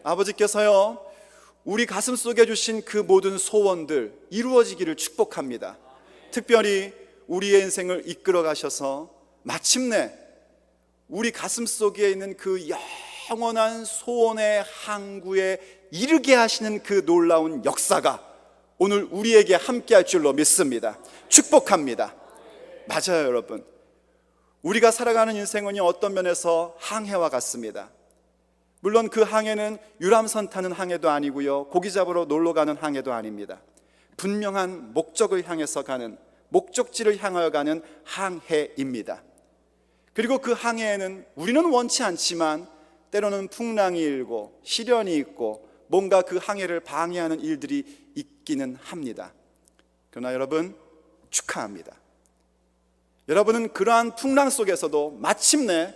아버지께서요, 우리 가슴 속에 주신 그 모든 소원들 이루어지기를 축복합니다. 특별히 우리의 인생을 이끌어 가셔서 마침내 우리 가슴 속에 있는 그 영원한 소원의 항구에 이르게 하시는 그 놀라운 역사가 오늘 우리에게 함께 할 줄로 믿습니다. 축복합니다. 맞아요, 여러분. 우리가 살아가는 인생은요, 어떤 면에서 항해와 같습니다. 물론 그 항해는 유람선 타는 항해도 아니고요, 고기 잡으러 놀러 가는 항해도 아닙니다. 분명한 목적을 향해서 가는, 목적지를 향하여 가는 항해입니다. 그리고 그 항해에는 우리는 원치 않지만 때로는 풍랑이 일고 시련이 있고 뭔가 그 항해를 방해하는 일들이 있기는 합니다. 그러나 여러분, 축하합니다. 여러분은 그러한 풍랑 속에서도 마침내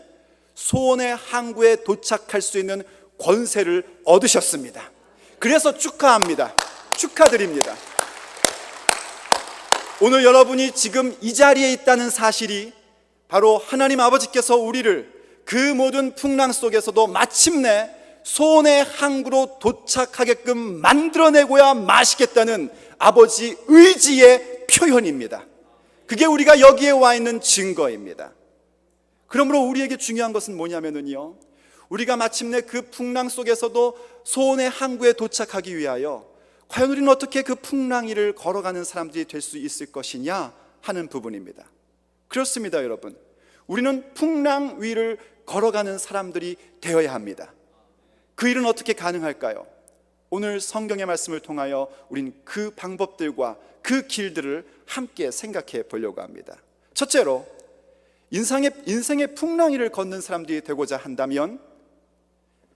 소원의 항구에 도착할 수 있는 권세를 얻으셨습니다. 그래서 축하합니다. 축하드립니다. 오늘 여러분이 지금 이 자리에 있다는 사실이 바로 하나님 아버지께서 우리를 그 모든 풍랑 속에서도 마침내 소원의 항구로 도착하게끔 만들어내고야 마시겠다는 아버지 의지의 표현입니다. 그게 우리가 여기에 와 있는 증거입니다. 그러므로 우리에게 중요한 것은 뭐냐면요, 우리가 마침내 그 풍랑 속에서도 소원의 항구에 도착하기 위하여 과연 우리는 어떻게 그 풍랑 위를 걸어가는 사람들이 될 수 있을 것이냐 하는 부분입니다. 그렇습니다, 여러분. 우리는 풍랑 위를 걸어가는 사람들이 되어야 합니다. 그 일은 어떻게 가능할까요? 오늘 성경의 말씀을 통하여 우린 그 방법들과 그 길들을 함께 생각해 보려고 합니다. 첫째로, 인생의 풍랑이를 걷는 사람들이 되고자 한다면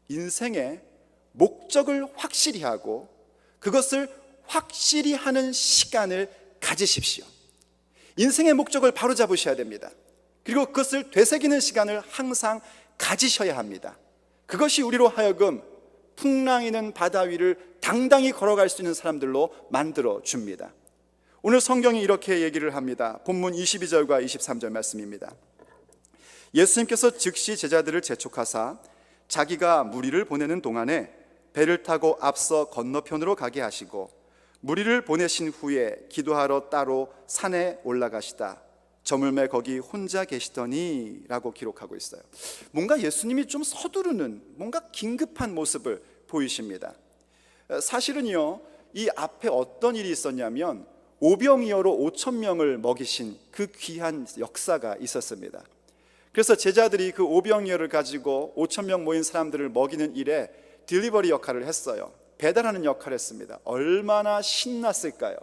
인생의 목적을 확실히 하고 그것을 확실히 하는 시간을 가지십시오. 인생의 목적을 바로 잡으셔야 됩니다. 그리고 그것을 되새기는 시간을 항상 가지셔야 합니다. 그것이 우리로 하여금 풍랑이는 바다 위를 당당히 걸어갈 수 있는 사람들로 만들어 줍니다. 오늘 성경이 이렇게 얘기를 합니다. 본문 22절과 23절 말씀입니다. 예수님께서 즉시 제자들을 재촉하사 자기가 무리를 보내는 동안에 배를 타고 앞서 건너편으로 가게 하시고 무리를 보내신 후에 기도하러 따로 산에 올라가시다 저물매 거기 혼자 계시더니 라고 기록하고 있어요. 뭔가 예수님이 좀 서두르는, 뭔가 긴급한 모습을 보이십니다. 사실은요, 이 앞에 어떤 일이 있었냐면 오병이어로 5,000명을 먹이신 그 귀한 역사가 있었습니다. 그래서 제자들이 그 오병이어를 가지고 5,000명 모인 사람들을 먹이는 일에 딜리버리 역할을 했어요. 배달하는 역할을 했습니다. 얼마나 신났을까요?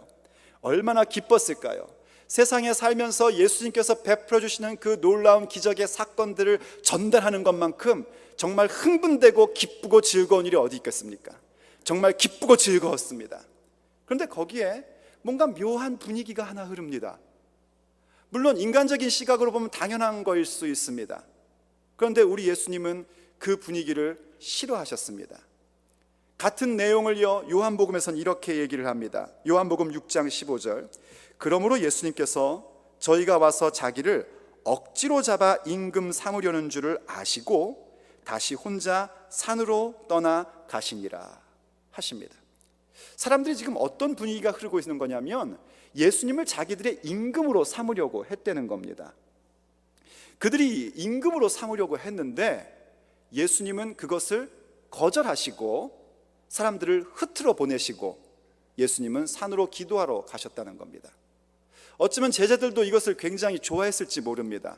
얼마나 기뻤을까요? 세상에 살면서 예수님께서 베풀어 주시는 그 놀라운 기적의 사건들을 전달하는 것만큼 정말 흥분되고 기쁘고 즐거운 일이 어디 있겠습니까? 정말 기쁘고 즐거웠습니다. 그런데 거기에 뭔가 묘한 분위기가 하나 흐릅니다. 물론 인간적인 시각으로 보면 당연한 거일 수 있습니다. 그런데 우리 예수님은 그 분위기를 싫어하셨습니다. 같은 내용을요, 요한복음에서는 이렇게 얘기를 합니다. 요한복음 6장 15절. 그러므로 예수님께서 저희가 와서 자기를 억지로 잡아 임금 삼으려는 줄을 아시고 다시 혼자 산으로 떠나 가시니라 하십니다. 사람들이 지금 어떤 분위기가 흐르고 있는 거냐면 예수님을 자기들의 임금으로 삼으려고 했다는 겁니다. 그들이 임금으로 삼으려고 했는데 예수님은 그것을 거절하시고 사람들을 흩트러 보내시고 예수님은 산으로 기도하러 가셨다는 겁니다. 어쩌면 제자들도 이것을 굉장히 좋아했을지 모릅니다.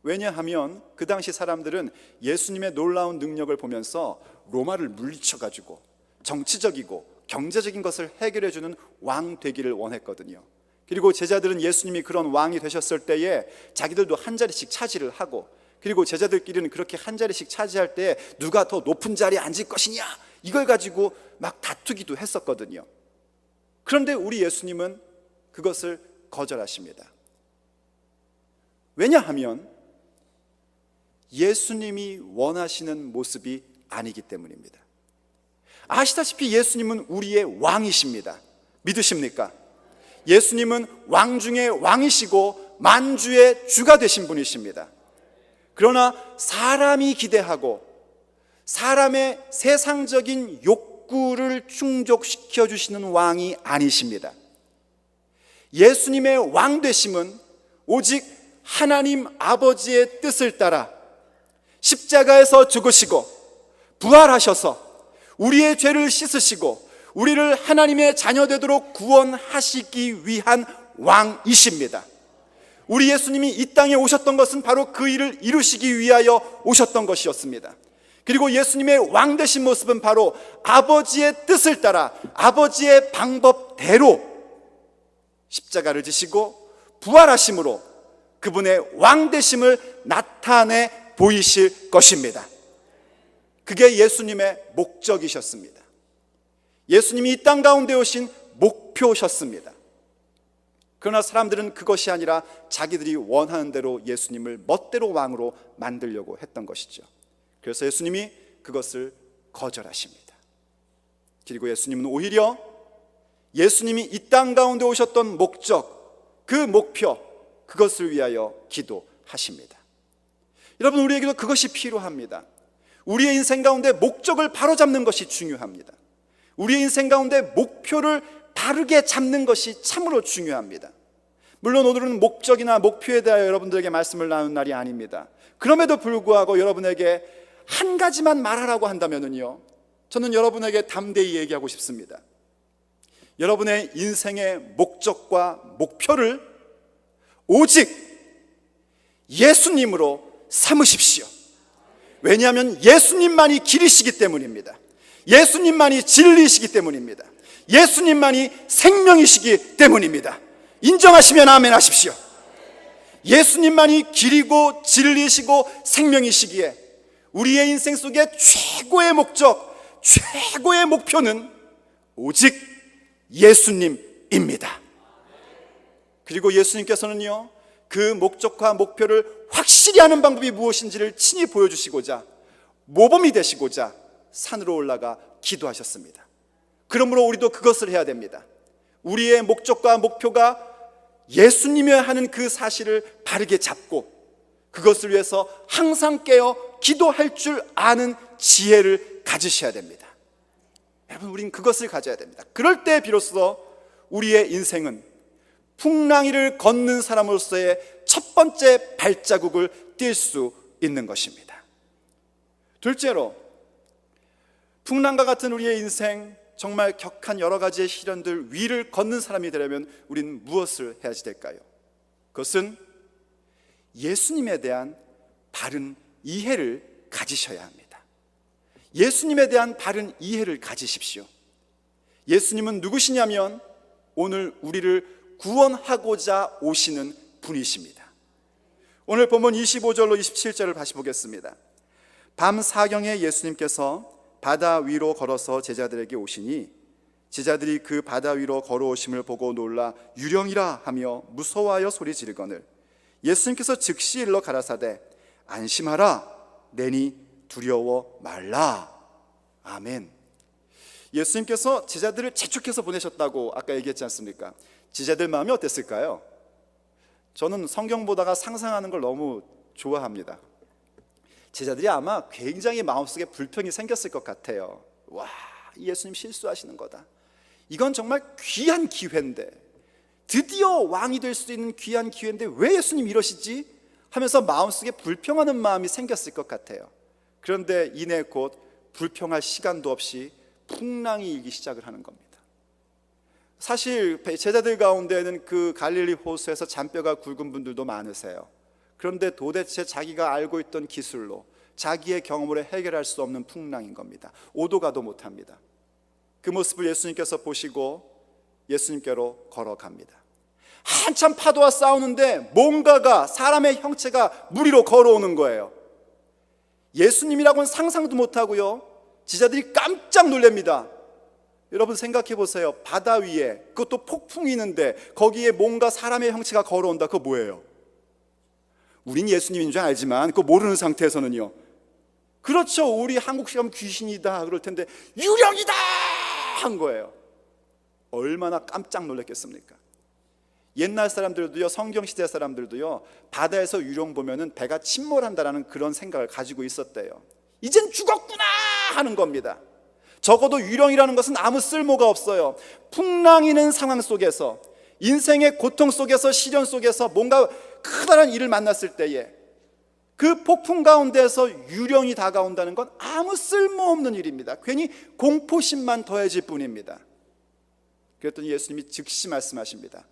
왜냐하면 그 당시 사람들은 예수님의 놀라운 능력을 보면서 로마를 물리쳐가지고 정치적이고 경제적인 것을 해결해주는 왕 되기를 원했거든요. 그리고 제자들은 예수님이 그런 왕이 되셨을 때에 자기들도 한 자리씩 차지를 하고, 그리고 제자들끼리는 그렇게 한 자리씩 차지할 때 누가 더 높은 자리에 앉을 것이냐, 이걸 가지고 막 다투기도 했었거든요. 그런데 우리 예수님은 그것을 거절하십니다. 왜냐하면 예수님이 원하시는 모습이 아니기 때문입니다. 아시다시피 예수님은 우리의 왕이십니다. 믿으십니까? 예수님은 왕 중에 왕이시고 만주의 주가 되신 분이십니다. 그러나 사람이 기대하고 사람의 세상적인 욕구를 충족시켜 주시는 왕이 아니십니다. 예수님의 왕 되심은 오직 하나님 아버지의 뜻을 따라 십자가에서 죽으시고 부활하셔서 우리의 죄를 씻으시고 우리를 하나님의 자녀 되도록 구원하시기 위한 왕이십니다. 우리 예수님이 이 땅에 오셨던 것은 바로 그 일을 이루시기 위하여 오셨던 것이었습니다. 그리고 예수님의 왕 되신 모습은 바로 아버지의 뜻을 따라 아버지의 방법대로 십자가를 지시고 부활하심으로 그분의 왕 되심을 나타내 보이실 것입니다. 그게 예수님의 목적이셨습니다. 예수님이 이 땅 가운데 오신 목표셨습니다. 그러나 사람들은 그것이 아니라 자기들이 원하는 대로 예수님을 멋대로 왕으로 만들려고 했던 것이죠. 그래서 예수님이 그것을 거절하십니다. 그리고 예수님은 오히려 예수님이 이 땅 가운데 오셨던 목적, 그 목표, 그것을 위하여 기도하십니다. 여러분, 우리에게도 그것이 필요합니다. 우리의 인생 가운데 목적을 바로잡는 것이 중요합니다. 우리의 인생 가운데 목표를 바르게 잡는 것이 참으로 중요합니다. 물론 오늘은 목적이나 목표에 대하여 여러분들에게 말씀을 나눈 날이 아닙니다. 그럼에도 불구하고 여러분에게 한 가지만 말하라고 한다면요, 저는 여러분에게 담대히 얘기하고 싶습니다. 여러분의 인생의 목적과 목표를 오직 예수님으로 삼으십시오. 왜냐하면 예수님만이 길이시기 때문입니다. 예수님만이 진리이시기 때문입니다. 예수님만이 생명이시기 때문입니다. 인정하시면 아멘 하십시오. 예수님만이 길이고 진리이시고 생명이시기에 우리의 인생 속의 최고의 목적, 최고의 목표는 오직 예수님입니다. 그리고 예수님께서는요, 그 목적과 목표를 확실히 아는 방법이 무엇인지를 친히 보여주시고자 모범이 되시고자 산으로 올라가 기도하셨습니다. 그러므로 우리도 그것을 해야 됩니다. 우리의 목적과 목표가 예수님이어야 하는 그 사실을 바르게 잡고 그것을 위해서 항상 깨어 기도할 줄 아는 지혜를 가지셔야 됩니다. 여러분, 우린 그것을 가져야 됩니다. 그럴 때 비로소 우리의 인생은 풍랑이를 걷는 사람으로서의 첫 번째 발자국을 뛸 수 있는 것입니다. 둘째로, 풍랑과 같은 우리의 인생, 정말 격한 여러 가지의 시련들 위를 걷는 사람이 되려면 우리는 무엇을 해야지 될까요? 그것은 예수님에 대한 바른 이해를 가지셔야 합니다. 예수님에 대한 바른 이해를 가지십시오. 예수님은 누구시냐면 오늘 우리를 구원하고자 오시는 분이십니다. 오늘 본문 25절로 27절을 다시 보겠습니다. 밤 사경에 예수님께서 바다 위로 걸어서 제자들에게 오시니 제자들이 그 바다 위로 걸어오심을 보고 놀라 유령이라 하며 무서워하여 소리 지르거늘 예수님께서 즉시 일러 가라사대 안심하라 내니 두려워 말라. 아멘. 예수님께서 제자들을 재촉해서 보내셨다고 아까 얘기했지 않습니까? 제자들 마음이 어땠을까요? 저는 성경 보다가 상상하는 걸 너무 좋아합니다. 제자들이 아마 굉장히 마음속에 불평이 생겼을 것 같아요. 와, 예수님 실수하시는 거다. 이건 정말 귀한 기회인데, 드디어 왕이 될 수 있는 귀한 기회인데 왜 예수님 이러시지? 하면서 마음속에 불평하는 마음이 생겼을 것 같아요. 그런데 이내 곧 불평할 시간도 없이 풍랑이 일기 시작을 하는 겁니다. 사실 제자들 가운데는 그 갈릴리 호수에서 잔뼈가 굵은 분들도 많으세요. 그런데 도대체 자기가 알고 있던 기술로 자기의 경험으로 해결할 수 없는 풍랑인 겁니다. 오도 가도 못합니다. 그 모습을 예수님께서 보시고 예수님께로 걸어갑니다. 한참 파도와 싸우는데 뭔가가, 사람의 형체가 물 위로 걸어오는 거예요. 예수님이라고는 상상도 못하고요, 제자들이 깜짝 놀랍니다. 여러분 생각해 보세요. 바다 위에, 그것도 폭풍이 있는데 거기에 뭔가 사람의 형체가 걸어온다. 그거 뭐예요? 우린 예수님인 줄 알지만 그거 모르는 상태에서는요, 그렇죠, 우리 한국식 하면 귀신이다 그럴 텐데 유령이다 한 거예요. 얼마나 깜짝 놀랐겠습니까? 옛날 사람들도요, 성경시대 사람들도요, 바다에서 유령 보면은 배가 침몰한다라는 그런 생각을 가지고 있었대요. 이젠 죽었구나 하는 겁니다. 적어도 유령이라는 것은 아무 쓸모가 없어요. 풍랑이는 상황 속에서, 인생의 고통 속에서, 시련 속에서 뭔가 커다란 일을 만났을 때에 그 폭풍 가운데서 유령이 다가온다는 건 아무 쓸모없는 일입니다. 괜히 공포심만 더해질 뿐입니다. 그랬더니 예수님이 즉시 말씀하십니다.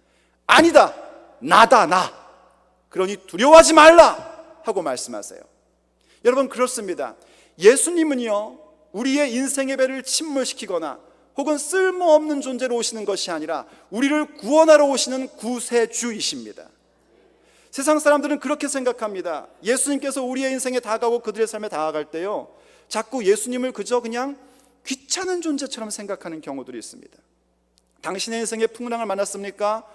아니다, 나다, 나. 그러니 두려워하지 말라 하고 말씀하세요. 여러분, 그렇습니다. 예수님은요, 우리의 인생의 배를 침몰시키거나 혹은 쓸모없는 존재로 오시는 것이 아니라 우리를 구원하러 오시는 구세주이십니다. 세상 사람들은 그렇게 생각합니다. 예수님께서 우리의 인생에 다가오고 그들의 삶에 다가갈 때요, 자꾸 예수님을 그저 그냥 귀찮은 존재처럼 생각하는 경우들이 있습니다. 당신의 인생에 풍랑을 만났습니까?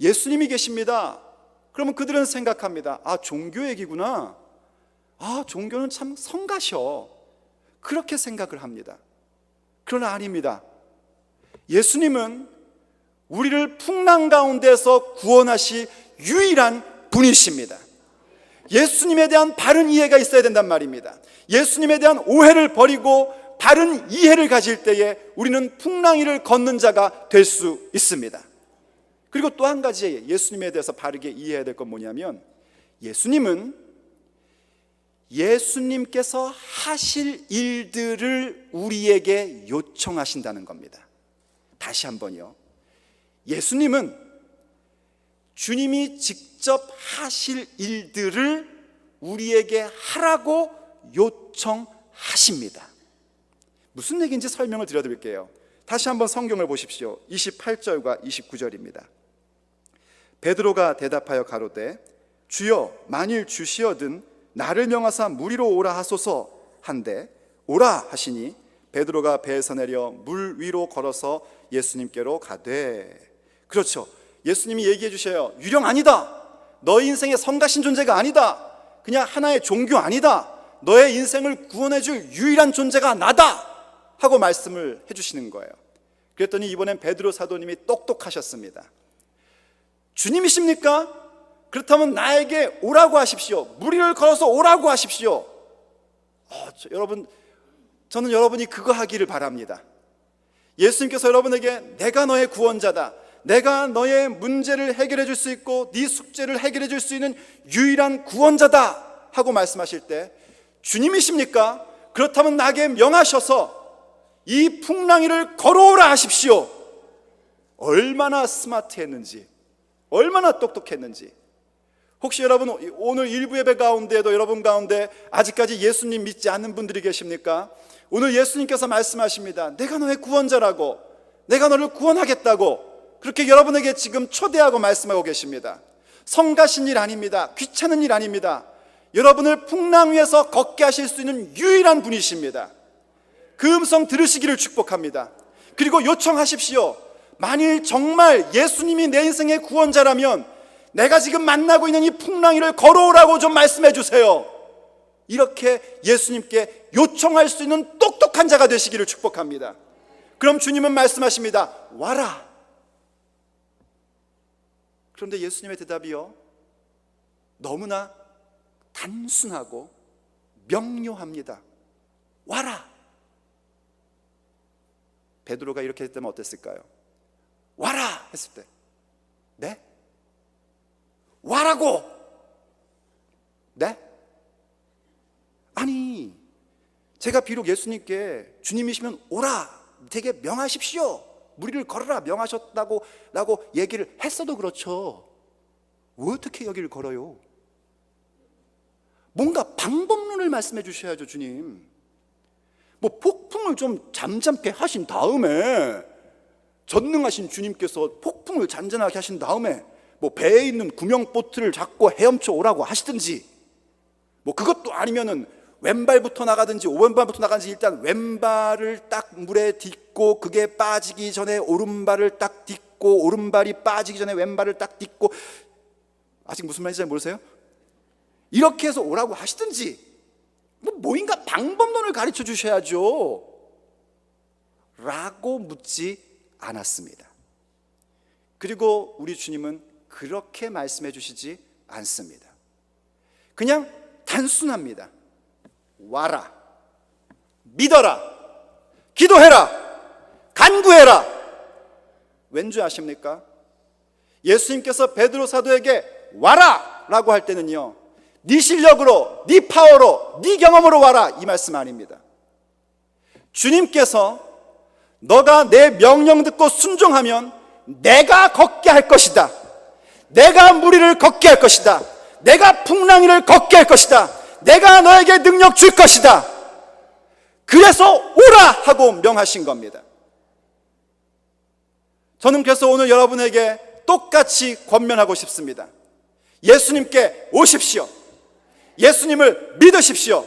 예수님이 계십니다. 그러면 그들은 생각합니다. 아, 종교 얘기구나. 아, 종교는 참 성가셔. 그렇게 생각을 합니다. 그러나 아닙니다. 예수님은 우리를 풍랑 가운데서 구원하시 유일한 분이십니다. 예수님에 대한 바른 이해가 있어야 된단 말입니다. 예수님에 대한 오해를 버리고 바른 이해를 가질 때에 우리는 풍랑이를 걷는 자가 될 수 있습니다. 그리고 또 한 가지 예수님에 대해서 바르게 이해해야 될 건 뭐냐면, 예수님은 예수님께서 하실 일들을 우리에게 요청하신다는 겁니다. 다시 한번요. 예수님은 주님이 직접 하실 일들을 우리에게 하라고 요청하십니다. 무슨 얘기인지 설명을 드려드릴게요. 다시 한번 성경을 보십시오. 28절과 29절입니다. 베드로가 대답하여 가로되 주여, 만일 주시어든 나를 명하사 무리로 오라 하소서 한데 오라 하시니 베드로가 배에서 내려 물 위로 걸어서 예수님께로 가되. 그렇죠, 예수님이 얘기해 주셔요. 유령 아니다. 너의 인생의 성가신 존재가 아니다. 그냥 하나의 종교 아니다. 너의 인생을 구원해 줄 유일한 존재가 나다 하고 말씀을 해주시는 거예요. 그랬더니 이번엔 베드로 사도님이 똑똑하셨습니다. 주님이십니까? 그렇다면 나에게 오라고 하십시오. 무리를 걸어서 오라고 하십시오. 여러분, 저는 여러분이 그거 하기를 바랍니다. 예수님께서 여러분에게 내가 너의 구원자다, 내가 너의 문제를 해결해 줄 수 있고 네 숙제를 해결해 줄 수 있는 유일한 구원자다 하고 말씀하실 때, 주님이십니까? 그렇다면 나에게 명하셔서 이 풍랑이를 걸어오라 하십시오. 얼마나 스마트했는지, 얼마나 똑똑했는지. 혹시 여러분 오늘 일부 예배 가운데에도 여러분 가운데 아직까지 예수님 믿지 않는 분들이 계십니까? 오늘 예수님께서 말씀하십니다. 내가 너의 구원자라고, 내가 너를 구원하겠다고 그렇게 여러분에게 지금 초대하고 말씀하고 계십니다. 성가신 일 아닙니다. 귀찮은 일 아닙니다. 여러분을 풍랑 위에서 걷게 하실 수 있는 유일한 분이십니다. 그 음성 들으시기를 축복합니다. 그리고 요청하십시오. 만일 정말 예수님이 내 인생의 구원자라면 내가 지금 만나고 있는 이 풍랑이를 걸어오라고 좀 말씀해 주세요. 이렇게 예수님께 요청할 수 있는 똑똑한 자가 되시기를 축복합니다. 그럼 주님은 말씀하십니다. 와라. 그런데 예수님의 대답이요, 너무나 단순하고 명료합니다. 와라. 베드로가 이렇게 했다면 어땠을까요? 와라 했을 때, 네? 와라고. 네? 아니, 제가 비록 예수님께 주님이시면 오라, 되게 명하십시오, 무리를 걸어라 명하셨다고 라고 얘기를 했어도 그렇죠. 어떻게 여기를 걸어요? 뭔가 방법론을 말씀해 주셔야죠. 주님, 뭐 폭풍을 좀 잠잠케 하신 다음에, 전능하신 주님께서 폭풍을 잔잔하게 하신 다음에 뭐 배에 있는 구명보트를 잡고 헤엄쳐 오라고 하시든지, 뭐 그것도 아니면은 왼발부터 나가든지 오른발부터 나가든지 일단 왼발을 딱 물에 딛고 그게 빠지기 전에 오른발을 딱 딛고 오른발이 빠지기 전에 왼발을 딱 딛고, 아직 무슨 말인지 잘 모르세요? 이렇게 해서 오라고 하시든지 뭐인가 방법론을 가르쳐 주셔야죠 라고 묻지 않았습니다. 그리고 우리 주님은 그렇게 말씀해 주시지 않습니다. 그냥 단순합니다. 와라. 믿어라, 기도해라, 간구해라. 왠지 아십니까? 예수님께서 베드로 사도에게 와라 라고 할 때는요, 네 실력으로, 네 파워로, 네 경험으로 와라, 이 말씀 아닙니다. 주님께서 너가 내 명령 듣고 순종하면 내가 걷게 할 것이다, 내가 무리를 걷게 할 것이다, 내가 풍랑이를 걷게 할 것이다, 내가 너에게 능력 줄 것이다, 그래서 오라 하고 명하신 겁니다. 저는 그래서 오늘 여러분에게 똑같이 권면하고 싶습니다. 예수님께 오십시오. 예수님을 믿으십시오.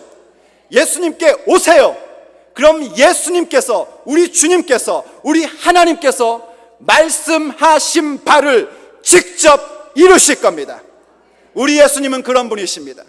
예수님께 오세요. 그럼 예수님께서, 우리 주님께서, 우리 하나님께서 말씀하신 바를 직접 이루실 겁니다. 우리 예수님은 그런 분이십니다.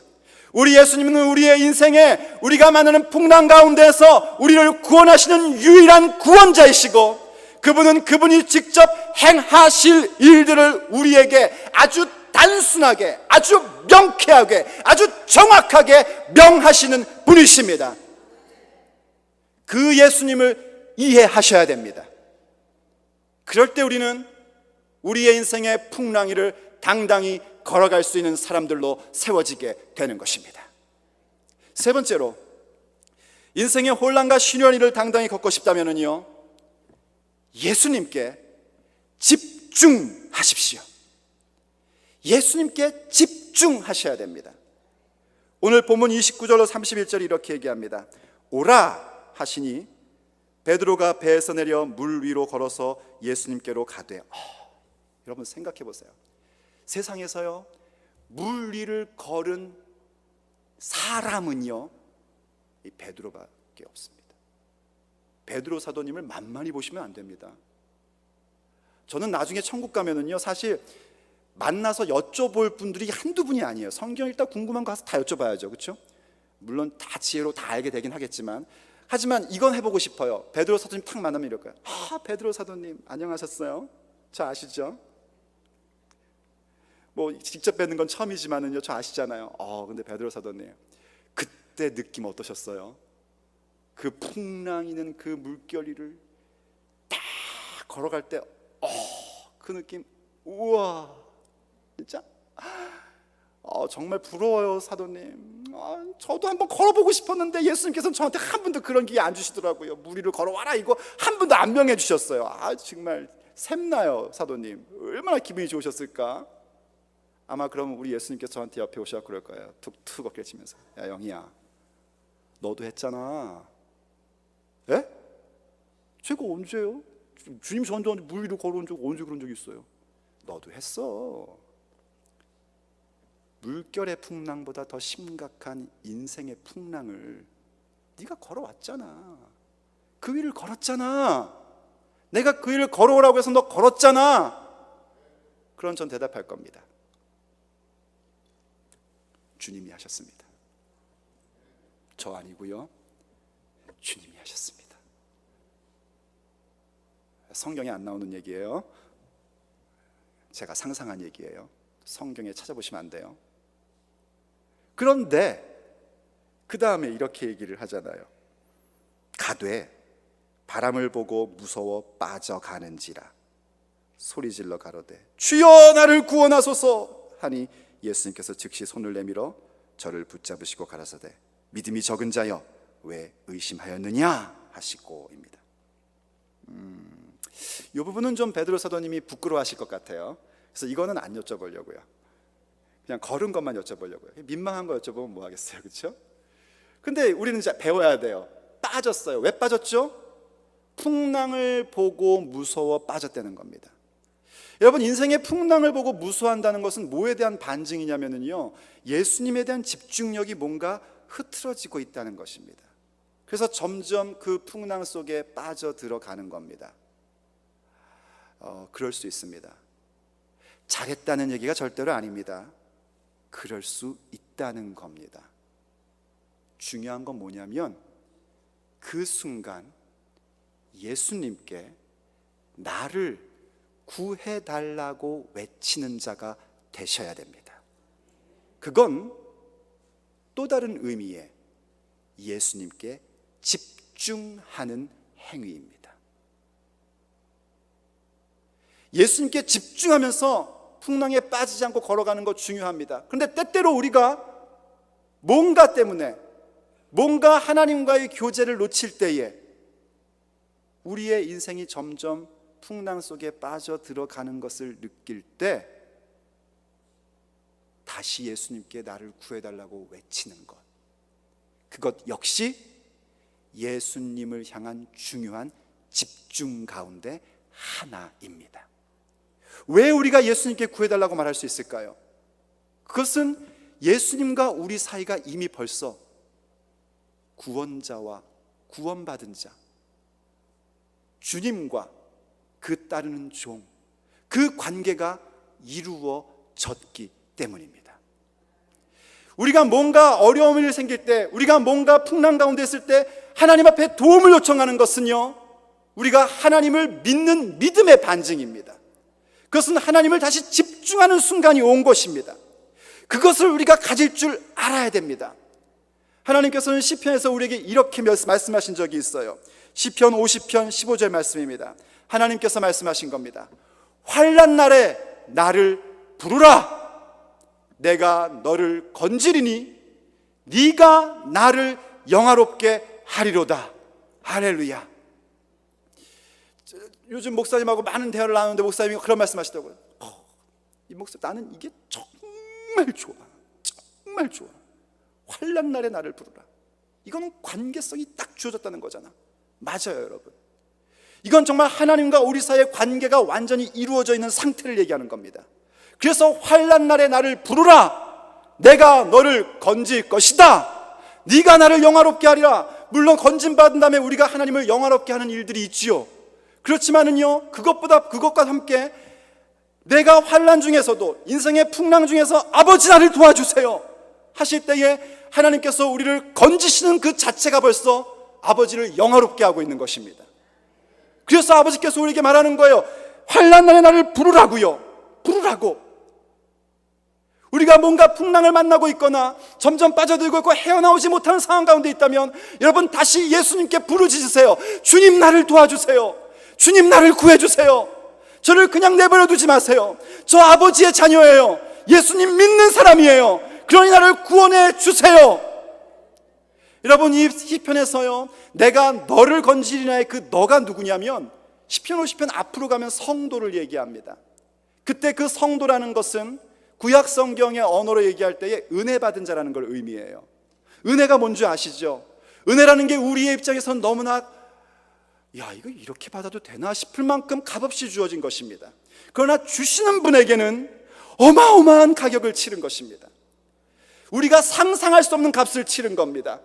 우리 예수님은 우리의 인생에 우리가 만나는 풍랑 가운데서 우리를 구원하시는 유일한 구원자이시고, 그분이 직접 행하실 일들을 우리에게 아주 단순하게, 아주 명쾌하게, 아주 정확하게 명하시는 분이십니다. 그 예수님을 이해하셔야 됩니다. 그럴 때 우리는 우리의 인생의 풍랑이를 당당히 걸어갈 수 있는 사람들로 세워지게 되는 것입니다. 세 번째로, 인생의 혼란과 시련을 당당히 걷고 싶다면요, 예수님께 집중하십시오. 예수님께 집중하셔야 됩니다. 오늘 본문 29절로 31절 이렇게 얘기합니다. 오라 하시니 베드로가 배에서 내려 물 위로 걸어서 예수님께로 가되. 여러분 생각해 보세요. 세상에서요, 물 위를 걸은 사람은요, 이 베드로밖에 없습니다. 베드로 사도님을 만만히 보시면 안 됩니다. 저는 나중에 천국 가면은요, 사실 만나서 여쭤볼 분들이 한두 분이 아니에요. 성경 읽다 궁금한 거 가서 다 여쭤봐야죠, 그렇죠? 물론 다 지혜로 다 알게 되긴 하겠지만, 하지만 이건 해보고 싶어요. 베드로 사도님 탁 만나면 이럴 거예요. 베드로 사도님 안녕하셨어요? 저 아시죠? 뭐 직접 뵙는 건 처음이지만은요, 저 아시잖아요. 근데 베드로 사도님 그때 느낌 어떠셨어요? 그 풍랑이는 그 물결이를 딱 걸어갈 때 그 느낌, 우와, 진짜 정말 부러워요, 사도님. 저도 한번 걸어보고 싶었는데 예수님께서는 저한테 한 번도 그런 기회 안 주시더라고요. 물 위를 걸어와라, 이거 한 번도 안 명해 주셨어요. 정말 샘나요, 사도님. 얼마나 기분이 좋으셨을까? 아마 그러면 우리 예수님께서 저한테 옆에 오셔서 그럴 거예요. 툭툭 어깨 치면서, 야 영희야, 너도 했잖아. 예? 제가 언제요? 주님 저한테 물 위로 걸어온 적 언제 그런 적 있어요? 너도 했어. 물결의 풍랑보다 더 심각한 인생의 풍랑을 네가 걸어왔잖아. 그 위를 걸었잖아. 내가 그 위를 걸어오라고 해서 너 걸었잖아. 그럼 전 대답할 겁니다. 주님이 하셨습니다. 저 아니고요, 주님이 하셨습니다. 성경에 안 나오는 얘기예요. 제가 상상한 얘기예요. 성경에 찾아보시면 안 돼요. 그런데 그 다음에 이렇게 얘기를 하잖아요. 가되 바람을 보고 무서워 빠져가는지라 소리질러 가로되 주여 나를 구원하소서 하니 예수님께서 즉시 손을 내밀어 저를 붙잡으시고 가라사대 믿음이 적은 자여 왜 의심하였느냐 하시고입니다. 이 부분은 좀 베드로 사도님이 부끄러워하실 것 같아요. 그래서 이거는 안 여쭤보려고요. 그냥 걸은 것만 여쭤보려고요. 민망한 거 여쭤보면 뭐 하겠어요, 그렇죠? 근데 우리는 이제 배워야 돼요. 빠졌어요. 왜 빠졌죠? 풍랑을 보고 무서워 빠졌다는 겁니다. 여러분, 인생의 풍랑을 보고 무서워한다는 것은 뭐에 대한 반증이냐면요, 예수님에 대한 집중력이 뭔가 흐트러지고 있다는 것입니다. 그래서 점점 그 풍랑 속에 빠져들어가는 겁니다. 그럴 수 있습니다. 잘했다는 얘기가 절대로 아닙니다. 그럴 수 있다는 겁니다. 중요한 건 뭐냐면 그 순간 예수님께 나를 구해달라고 외치는 자가 되셔야 됩니다. 그건 또 다른 의미의 예수님께 집중하는 행위입니다. 예수님께 집중하면서 풍랑에 빠지지 않고 걸어가는 것 중요합니다. 그런데 때때로 우리가 뭔가 때문에, 뭔가 하나님과의 교제를 놓칠 때에 우리의 인생이 점점 풍랑 속에 빠져들어가는 것을 느낄 때 다시 예수님께 나를 구해달라고 외치는 것, 그것 역시 예수님을 향한 중요한 집중 가운데 하나입니다. 왜 우리가 예수님께 구해달라고 말할 수 있을까요? 그것은 예수님과 우리 사이가 이미 벌써 구원자와 구원받은 자, 주님과 그 따르는 종, 그 관계가 이루어졌기 때문입니다. 우리가 뭔가 어려움이 생길 때, 우리가 뭔가 풍랑 가운데 있을 때 하나님 앞에 도움을 요청하는 것은요, 우리가 하나님을 믿는 믿음의 반증입니다. 그것은 하나님을 다시 집중하는 순간이 온 것입니다. 그것을 우리가 가질 줄 알아야 됩니다. 하나님께서는 시편에서 우리에게 이렇게 말씀하신 적이 있어요. 시편 50편 15절 말씀입니다. 하나님께서 말씀하신 겁니다. 환난 날에 나를 부르라. 내가 너를 건지리니 네가 나를 영화롭게 하리로다. 할렐루야. 요즘 목사님하고 많은 대화를 나누는데 목사님이 그런 말씀하시더라고요. 이 목사, 나는 이게 정말 좋아. 정말 좋아. 환난 날에 나를 부르라. 이건 관계성이 딱 주어졌다는 거잖아. 맞아요, 여러분. 이건 정말 하나님과 우리 사이의 관계가 완전히 이루어져 있는 상태를 얘기하는 겁니다. 그래서 환난 날에 나를 부르라. 내가 너를 건질 것이다. 네가 나를 영화롭게 하리라. 물론 건진받은 다음에 우리가 하나님을 영화롭게 하는 일들이 있지요. 그렇지만은요, 그것과 함께 내가 환난 중에서도, 인생의 풍랑 중에서 아버지 나를 도와주세요 하실 때에 하나님께서 우리를 건지시는 그 자체가 벌써 아버지를 영화롭게 하고 있는 것입니다. 그래서 아버지께서 우리에게 말하는 거예요. 환난 날에 나를 부르라고요. 부르라고. 우리가 뭔가 풍랑을 만나고 있거나 점점 빠져들고 있고 헤어나오지 못하는 상황 가운데 있다면 여러분, 다시 예수님께 부르짖으세요. 주님, 나를 도와주세요. 주님, 나를 구해주세요. 저를 그냥 내버려 두지 마세요. 저 아버지의 자녀예요. 예수님 믿는 사람이에요. 그러니 나를 구원해 주세요. 여러분, 이 시편에서요, 내가 너를 건지리나의 그 너가 누구냐면, 시편 50편 앞으로 가면 성도를 얘기합니다. 그때 그 성도라는 것은 구약 성경의 언어로 얘기할 때에 은혜 받은 자라는 걸 의미해요. 은혜가 뭔지 아시죠? 은혜라는 게 우리의 입장에서는 너무나 야, 이거 이렇게 받아도 되나 싶을 만큼 값없이 주어진 것입니다. 그러나 주시는 분에게는 어마어마한 가격을 치른 것입니다. 우리가 상상할 수 없는 값을 치른 겁니다.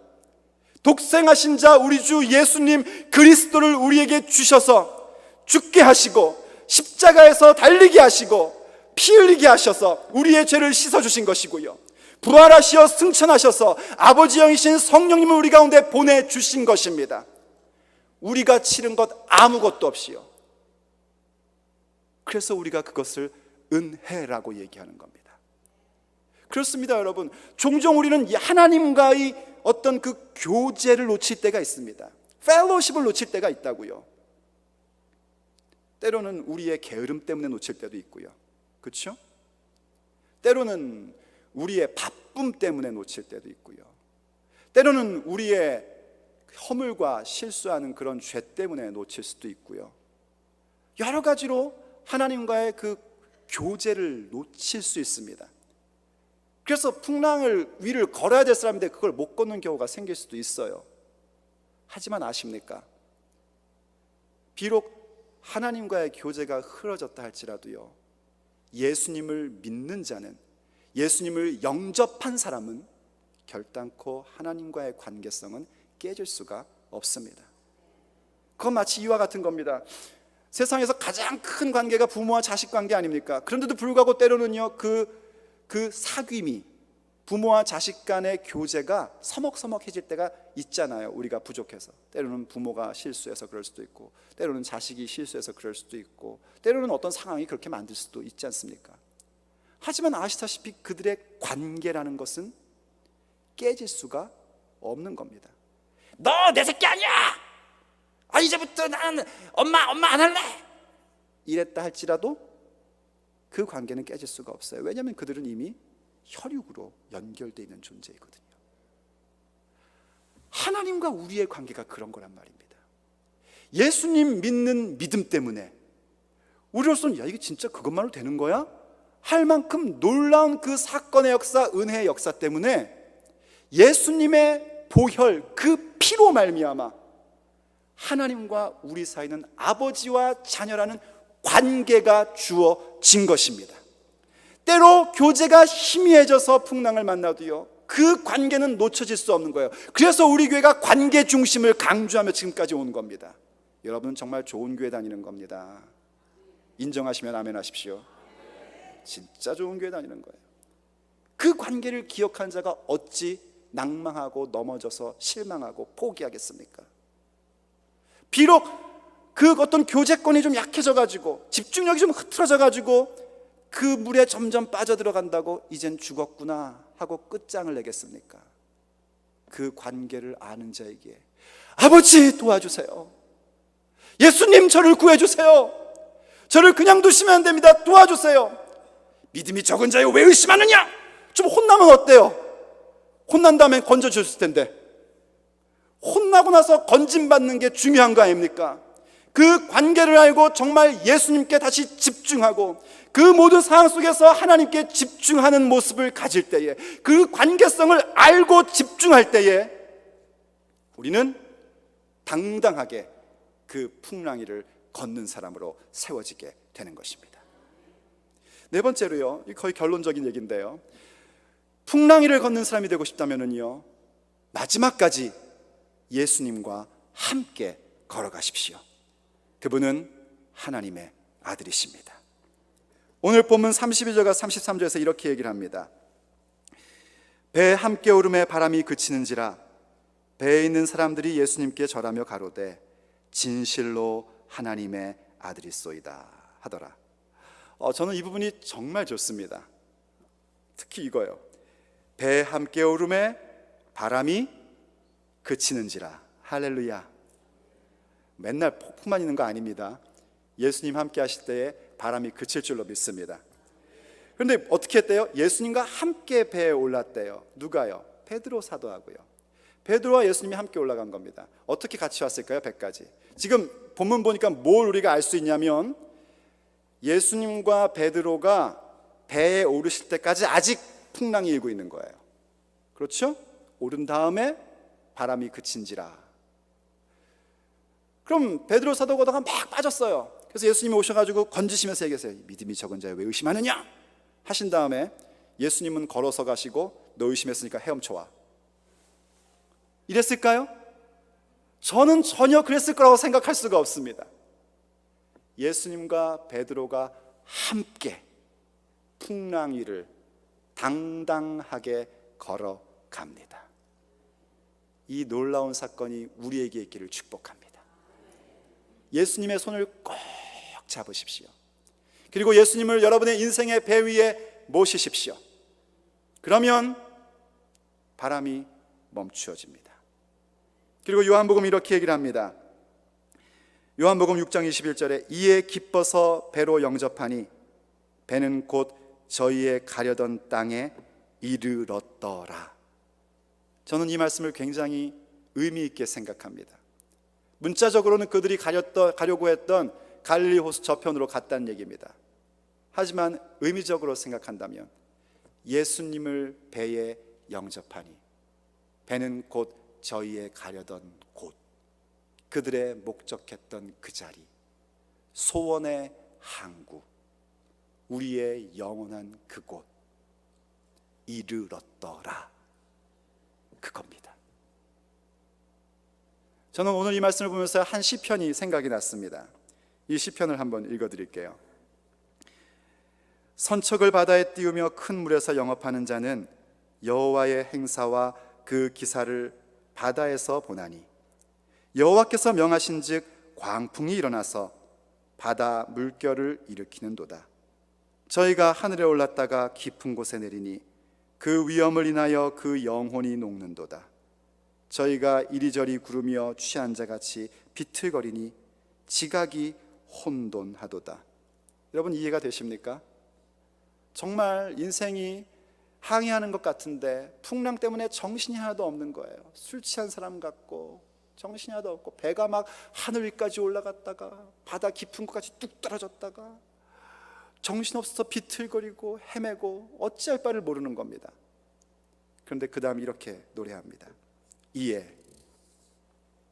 독생하신 자 우리 주 예수님 그리스도를 우리에게 주셔서 죽게 하시고 십자가에서 달리게 하시고 피 흘리게 하셔서 우리의 죄를 씻어주신 것이고요, 부활하시어 승천하셔서 아버지 영이신 성령님을 우리 가운데 보내주신 것입니다. 우리가 치른 것 아무것도 없이요. 그래서 우리가 그것을 은혜라고 얘기하는 겁니다. 그렇습니다, 여러분. 종종 우리는 하나님과의 어떤 그 교제를 놓칠 때가 있습니다. 펠로십을 놓칠 때가 있다고요. 때로는 우리의 게으름 때문에 놓칠 때도 있고요. 그렇죠? 때로는 우리의 바쁨 때문에 놓칠 때도 있고요. 때로는 우리의 허물과 실수하는 그런 죄 때문에 놓칠 수도 있고요. 여러 가지로 하나님과의 그 교제를 놓칠 수 있습니다. 그래서 풍랑을 위를 걸어야 될 사람인데 그걸 못 걷는 경우가 생길 수도 있어요. 하지만 아십니까? 비록 하나님과의 교제가 흐려졌다 할지라도요, 예수님을 믿는 자는, 예수님을 영접한 사람은 결단코 하나님과의 관계성은 깨질 수가 없습니다. 그건 마치 이와 같은 겁니다. 세상에서 가장 큰 관계가 부모와 자식 관계 아닙니까? 그런데도 불구하고 때로는요, 그 사귐이, 부모와 자식 간의 교제가 서먹서먹해질 때가 있잖아요. 우리가 부족해서. 때로는 부모가 실수해서 그럴 수도 있고, 때로는 자식이 실수해서 그럴 수도 있고, 때로는 어떤 상황이 그렇게 만들 수도 있지 않습니까? 하지만 아시다시피 그들의 관계라는 것은 깨질 수가 없는 겁니다. 너 내 새끼 아니야. 이제부터 나는 엄마 안 할래. 이랬다 할지라도 그 관계는 깨질 수가 없어요. 왜냐하면 그들은 이미 혈육으로 연결되어 있는 존재이거든요. 하나님과 우리의 관계가 그런 거란 말입니다. 예수님 믿는 믿음 때문에 우리로서는 이게 진짜 그것만으로 되는 거야? 할 만큼 놀라운 그 사건의 역사, 은혜의 역사 때문에 예수님의 보혈, 그 피로 말미암아 하나님과 우리 사이는 아버지와 자녀라는 관계가 주어진 것입니다. 때로 교제가 희미해져서 풍랑을 만나도요, 그 관계는 놓쳐질 수 없는 거예요. 그래서 우리 교회가 관계 중심을 강조하며 지금까지 온 겁니다. 여러분은 정말 좋은 교회 다니는 겁니다. 인정하시면 아멘 하십시오. 진짜 좋은 교회 다니는 거예요. 그 관계를 기억한 자가 어찌 낭망하고 넘어져서 실망하고 포기하겠습니까? 비록 그 어떤 교제권이 좀 약해져가지고 집중력이 좀 흐트러져가지고 그 물에 점점 빠져들어간다고 이젠 죽었구나 하고 끝장을 내겠습니까? 그 관계를 아는 자에게 아버지 도와주세요. 예수님 저를 구해주세요. 저를 그냥 두시면 안 됩니다. 도와주세요. 믿음이 적은 자여 왜 의심하느냐? 좀 혼나면 어때요? 혼난 다음에 건져줬을 텐데. 혼나고 나서 건짐받는 게 중요한 거 아닙니까? 그 관계를 알고 정말 예수님께 다시 집중하고 그 모든 상황 속에서 하나님께 집중하는 모습을 가질 때에, 그 관계성을 알고 집중할 때에 우리는 당당하게 그 풍랑이를 걷는 사람으로 세워지게 되는 것입니다. 네 번째로요, 거의 결론적인 얘기인데요, 풍랑이를 걷는 사람이 되고 싶다면요, 마지막까지 예수님과 함께 걸어가십시오. 그분은 하나님의 아들이십니다. 오늘 본문 32절과 33절에서 이렇게 얘기를 합니다. 배 함께 오름에 바람이 그치는지라 배에 있는 사람들이 예수님께 절하며 가로되 진실로 하나님의 아들이소이다 하더라. 저는 이 부분이 정말 좋습니다. 특히 이거요. 배 함께 오름에 바람이 그치는지라. 할렐루야. 맨날 폭풍만 있는 거 아닙니다. 예수님 함께 하실 때에 바람이 그칠 줄로 믿습니다. 그런데 어떻게 했대요? 예수님과 함께 배에 올랐대요. 누가요? 베드로 사도하고요. 베드로와 예수님이 함께 올라간 겁니다. 어떻게 같이 왔을까요? 배까지. 지금 본문 보니까 뭘 우리가 알 수 있냐면 예수님과 베드로가 배에 오르실 때까지 아직 풍랑이 일고 있는 거예요. 그렇죠? 오른 다음에 바람이 그친지라. 그럼 베드로 사도가 막 빠졌어요. 그래서 예수님이 오셔가지고 건지시면서 얘기하세요. 믿음이 적은 자여 왜 의심하느냐 하신 다음에 예수님은 걸어서 가시고 너 의심했으니까 헤엄쳐와. 이랬을까요? 저는 전혀 그랬을 거라고 생각할 수가 없습니다. 예수님과 베드로가 함께 풍랑 위를 당당하게 걸어갑니다. 이 놀라운 사건이 우리에게 있기를 축복합니다. 예수님의 손을 꼭 잡으십시오. 그리고 예수님을 여러분의 인생의 배 위에 모시십시오. 그러면 바람이 멈추어집니다. 그리고 요한복음 이렇게 얘기를 합니다. 요한복음 6장 21절에 이에 기뻐서 배로 영접하니 배는 곧 저희의 가려던 땅에 이르렀더라. 저는 이 말씀을 굉장히 의미 있게 생각합니다. 문자적으로는 그들이 가려고 했던 갈릴리 호수 저편으로 갔다는 얘기입니다. 하지만 의미적으로 생각한다면 예수님을 배에 영접하니 배는 곧 저희의 가려던 곳, 그들의 목적했던 그 자리, 소원의 항구, 우리의 영원한 그곳 이르렀더라, 그겁니다. 저는 오늘 이 말씀을 보면서 한 시편이 생각이 났습니다. 이 시편을 한번 읽어드릴게요. 선척을 바다에 띄우며 큰 물에서 영업하는 자는 여호와의 행사와 그 기사를 바다에서 보나니 여호와께서 명하신즉 광풍이 일어나서 바다 물결을 일으키는도다. 저희가 하늘에 올랐다가 깊은 곳에 내리니 그 위엄을 인하여 그 영혼이 녹는도다. 저희가 이리저리 구르며 취한 자같이 비틀거리니 지각이 혼돈하도다. 여러분 이해가 되십니까? 정말 인생이 항해하는 것 같은데 풍랑 때문에 정신이 하나도 없는 거예요. 술 취한 사람 같고 정신이 하나도 없고, 배가 막 하늘 위까지 올라갔다가 바다 깊은 곳까지 뚝 떨어졌다가 정신없어서 비틀거리고 헤매고 어찌할 바를 모르는 겁니다. 그런데 그 다음 이렇게 노래합니다. 이에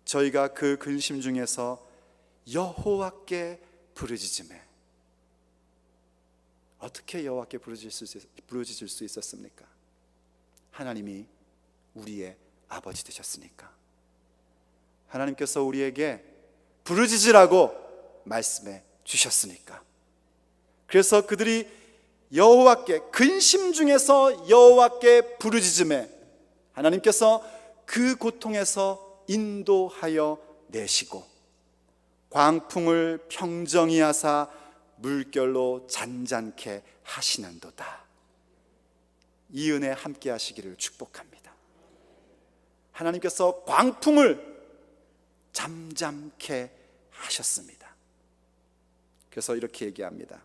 저희가 그 근심 중에서 여호와께 부르짖음에. 어떻게 여호와께 부르짖을 수 있었습니까? 하나님이 우리의 아버지 되셨으니까. 하나님께서 우리에게 부르짖으라고 말씀해 주셨으니까. 그래서 그들이 여호와께, 근심 중에서 여호와께 부르짖음에 하나님께서 그 고통에서 인도하여 내시고 광풍을 평정히 하사 물결로 잔잔케 하시는도다. 이 은혜 함께 하시기를 축복합니다. 하나님께서 광풍을 잠잠케 하셨습니다. 그래서 이렇게 얘기합니다.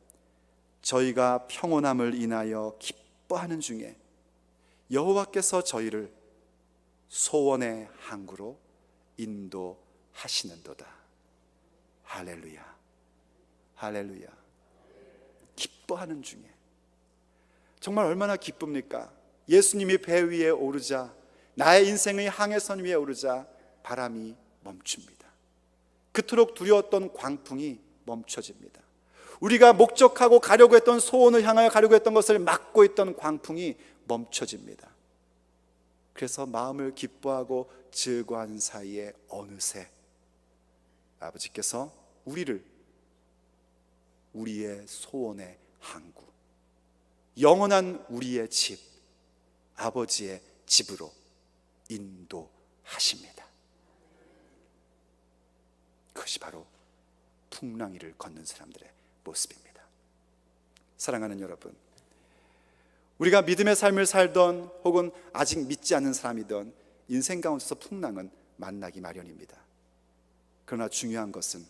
저희가 평온함을 인하여 기뻐하는 중에 여호와께서 저희를 소원의 항구로 인도하시는도다. 할렐루야, 할렐루야. 기뻐하는 중에. 정말 얼마나 기쁩니까? 예수님이 배 위에 오르자, 나의 인생의 항해선 위에 오르자 바람이 멈춥니다. 그토록 두려웠던 광풍이 멈춰집니다. 우리가 목적하고 가려고 했던, 소원을 향하여 가려고 했던 것을 막고 있던 광풍이 멈춰집니다. 그래서 마음을 기뻐하고 즐거워하는 사이에 어느새 아버지께서 우리를 우리의 소원의 항구, 영원한 우리의 집, 아버지의 집으로 인도하십니다. 그것이 바로 풍랑 위를 걷는 사람들의 모습입니다. 사랑하는 여러분, 우리가 믿음의 삶을 살던 혹은 아직 믿지 않는 사람이던 인생 가운데서 풍랑은 만나기 마련입니다. 그러나 중요한 것은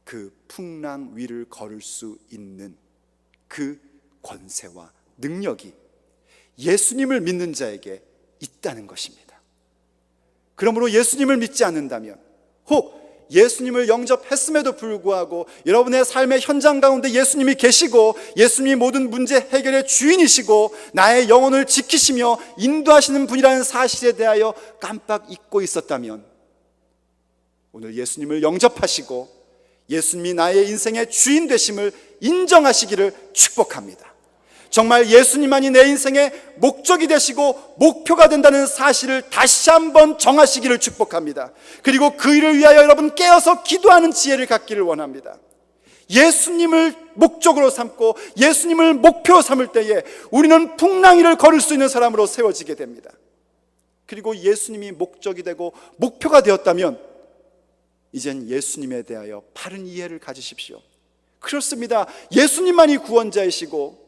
그 풍랑 위를 걸을 수 있는 그 권세와 능력이 예수님을 믿는 자에게 있다는 것입니다. 그러므로 예수님을 믿지 않는다면, 혹 예수님을 영접했음에도 불구하고 여러분의 삶의 현장 가운데 예수님이 계시고 예수님이 모든 문제 해결의 주인이시고 나의 영혼을 지키시며 인도하시는 분이라는 사실에 대하여 깜빡 잊고 있었다면, 오늘 예수님을 영접하시고 예수님이 나의 인생의 주인 되심을 인정하시기를 축복합니다. 정말 예수님만이 내 인생의 목적이 되시고 목표가 된다는 사실을 다시 한번 정하시기를 축복합니다. 그리고 그 일을 위하여 여러분 깨어서 기도하는 지혜를 갖기를 원합니다. 예수님을 목적으로 삼고 예수님을 목표로 삼을 때에 우리는 풍랑 위를 걸을 수 있는 사람으로 세워지게 됩니다. 그리고 예수님이 목적이 되고 목표가 되었다면 이젠 예수님에 대하여 바른 이해를 가지십시오. 그렇습니다. 예수님만이 구원자이시고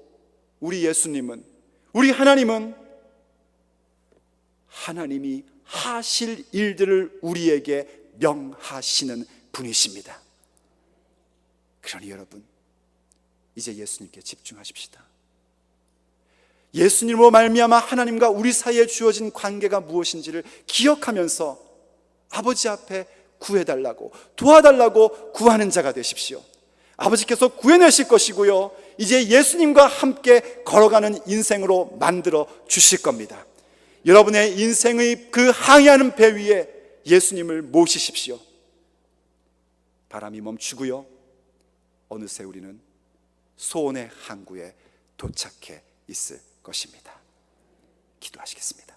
우리 예수님은, 우리 하나님은 하나님이 하실 일들을 우리에게 명하시는 분이십니다. 그러니 여러분, 이제 예수님께 집중하십시다. 예수님으로 말미암아 하나님과 우리 사이에 주어진 관계가 무엇인지를 기억하면서 아버지 앞에 구해달라고, 도와달라고 구하는 자가 되십시오. 아버지께서 구해내실 것이고요, 이제 예수님과 함께 걸어가는 인생으로 만들어 주실 겁니다. 여러분의 인생의 그 항해하는 배 위에 예수님을 모시십시오. 바람이 멈추고요, 어느새 우리는 소원의 항구에 도착해 있을 것입니다. 기도하시겠습니다.